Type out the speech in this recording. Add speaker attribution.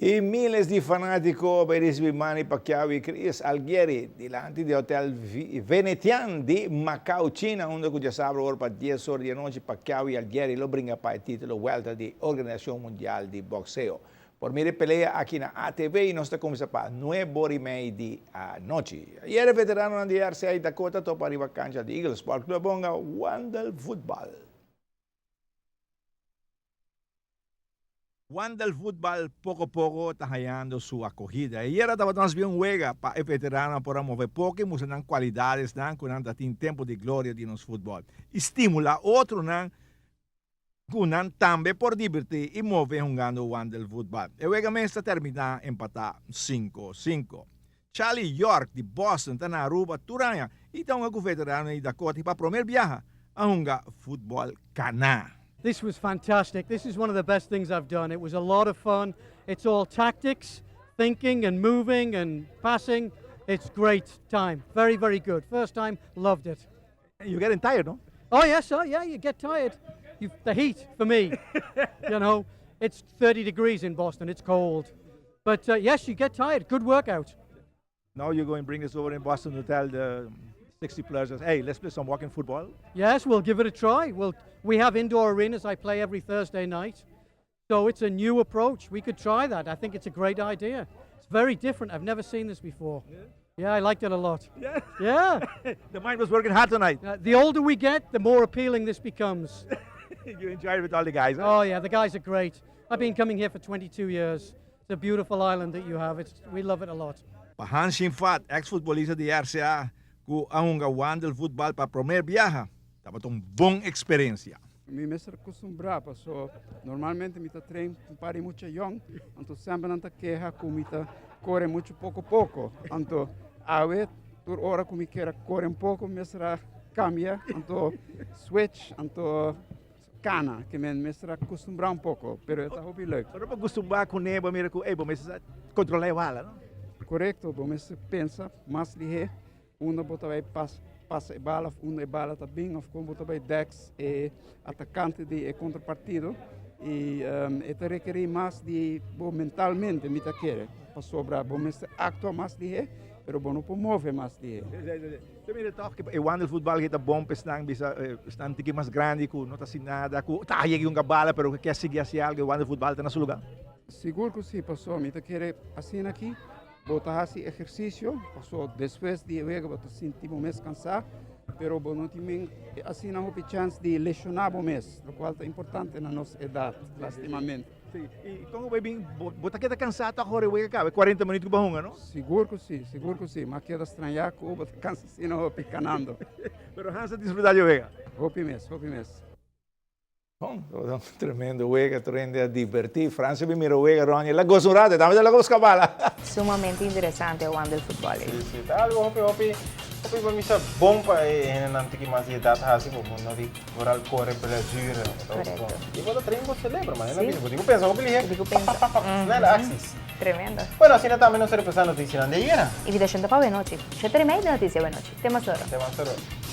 Speaker 1: Y miles de fanáticos per recibir Manny Pacquiao y Chris Algieri delante del Hotel Venetian de Macao, China, donde ya sabe ahora para 10 horas de noche Pacquiao y Algieri lo brinca para el título vuelta de Organización Mundial de Boxeo. Por mi pelea aquí en ATV y nos comienza para 9:30 de noche. Ayer el veterano de RCA y Dakota topa arriba cancha de Eagles Sport Club ponga Wandel Football. Wandel Football poco a poco está hallando su acogida. Ayer estaba bien juega para el veterano para mover porque mostrando cualidades con tempo de gloria de nos fútbol. Estimula outro kunan también por divertir y mover jugando Wandel Football. El juego está terminando empatar 5-5. Charlie York de Boston está na Aruba, Turanya e está um veterano de Dakota para primeiro viajar a jogar futebol caná.
Speaker 2: This was fantastic. This is one of the best things I've done. It was a lot of fun. It's all tactics, thinking and moving and passing. It's great time. Very, very good. First time, loved it.
Speaker 1: You're getting tired, no?
Speaker 2: Oh, yes, yeah, you get tired. The heat, for me, it's 30 degrees in Boston. It's cold. But yes, you get tired. Good workout.
Speaker 1: Now you're going to bring us over in Boston to tell the 60 plus, hey, let's play some walking football.
Speaker 2: Yes, we'll give it a try. We have indoor arenas I play every Thursday night. So it's a new approach. We could try that. I think it's a great idea. It's very different. I've never seen this before. Yeah, I liked it a lot.
Speaker 1: Yeah?
Speaker 2: Yeah.
Speaker 1: The mind was working hard tonight.
Speaker 2: The older we get, the more appealing this becomes.
Speaker 1: You enjoyed it with all the guys, huh?
Speaker 2: Oh, yeah, the guys are great. I've been coming here for 22 years. It's a beautiful island that you have. We love it a lot.
Speaker 1: Pahan Shinfat, ex-futbolista de RCA, que ang Wandel Football para primeiro viaja, dapat bom experiência.
Speaker 3: Mi me acostumbrado, so normalmente me treino um pare muito young, então sempre não queja com me corre muito pouco pouco, então a vez por hora que me quer correr pouco me será cambia, então switch, então cana que me será acostumbrar pouco, pero está hobby leuk.
Speaker 1: Pero para acostumbar com nebo, mira que bom, mas controlar a bala, não?
Speaker 3: Correto, bom, mas pensa mais ligeiro, uno bota vai passa a bala, uma bala está bem, ou como também Dex é atacante de contrapartido e это requer mais de bom mentalmente me tá querer para sobrar bom mas actua mais de pero bom não move mais de
Speaker 1: Você me toca que o Wandel Football está bom para estar um pouquinho mais grande, que não está sem nada, que está aí uma bala, pero que quer seguir assim algo, o Wandel Football está no seu lugar.
Speaker 3: Seguro que sim, passou, me tá querer assim aqui. Botar esse exercício, passou depois de jogo, botar sentimos mais cansado, pero não também assim não houve chance de lesionar o mês, o qual é importante na nossa idade, lastimamente.
Speaker 1: Sim. E como vai bem, botar que está cansado agora o jogo, 40 minutos que bahunga, não?
Speaker 3: Seguro que sim, mas queda estranhar que o botar cansa assim não houve canando.
Speaker 1: Pero Hansa disfrutar de jogo.
Speaker 3: Houve mês.
Speaker 1: Bom, tremendo juego, tremendo a divertir. Francia me miró juego, Ronnie. La gozurada, dame la cosa bala.
Speaker 4: Sumamente interesante o Wandel Football.
Speaker 5: Sí, algo hopi para mim bom para nanti que mais idade assim como não de moral corre pela jura.
Speaker 4: Correto.
Speaker 5: E quando treino celebra, mas não digo, digo pensa, hopi lihe.
Speaker 4: Digo pensa.
Speaker 5: Não é axis.
Speaker 4: Tremendo.
Speaker 5: Bueno, assim também não serve pensar notícia não de
Speaker 4: Y video para buenas noches. 7:30 de noticias, buenas noches. Tema solo.
Speaker 5: Te van a